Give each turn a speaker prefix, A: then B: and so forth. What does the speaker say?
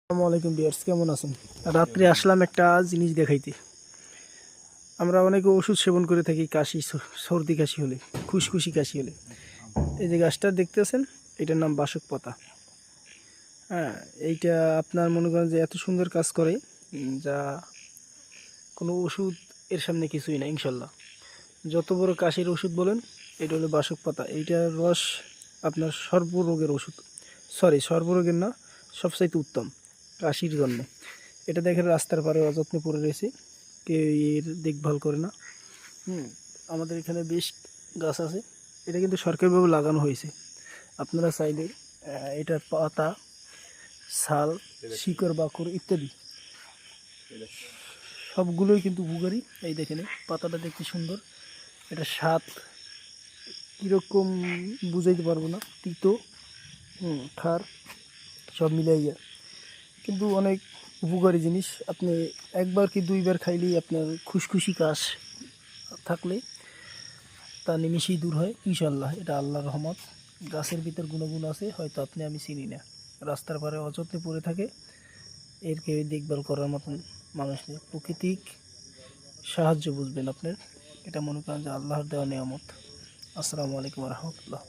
A: আসসালামু আলাইকুম ভিউয়ার্স, কেমন আছেন? রাত্রে আসলাম একটা জিনিস দেখাইতে। আমরা অনেকে ওষুধ সেবন করে থাকি কাশি, সর্দি কাশি হলে, খুশখুশি কাশি হলে। এই যে গাছটা দেখতেছেন, এটার নাম বাসক পাতা। হ্যাঁ, এইটা আপনার মনে করেন যে এত সুন্দর কাজ করে, যা কোনো ওষুধ এর সামনে কিছুই না ইনশাল্লাহ। যত বড় কাশির ওষুধ বলেন, এটা হলো বাসক পাতা। এইটার রস আপনার সর্বরোগের ওষুধ, সর্বরোগের না, সবচাইতে উত্তম কাশির জন্যে। এটা দেখেন রাস্তার পারে অযত্নে পড়ে রয়েছে, কেউ এর দেখভাল করে না। আমাদের এখানে বেশ গাছ আছে, এটা কিন্তু সরকারিভাবে লাগানো হয়েছে। আপনারা চাইলে এটার পাতা, ছাল, শিকড় বাকড় ইত্যাদি সবগুলোই কিন্তু উপকারী। এই দেখেন পাতাটা দেখতে সুন্দর, এটা স্বাদ কীরকম বুঝাইতে পারবো না, তিতো, খার সব মিলাইয়া কিন্তু অনেক উপকারী জিনিস। আপনি একবার কি দুইবার খাইলেই আপনার খুশখুশি কাশ থাকলে তা নিমিষেই দূর হয় ইনশাল্লাহ। এটা আল্লাহর রহমত। গাছের ভিতর গুণগুণ আছে, হয়তো আমি চিনি না। রাস্তার পারে অযত্নে পড়ে থাকে, এর কেউ দেখভাল করার মতন মানুষ নেই। প্রকৃতিক সাহায্য বুঝবেন আপনার, এটা মনে করেন যে আল্লাহর দেওয়া নিয়ামত। আসসালামু আলাইকুম রহমতুল্লাহ।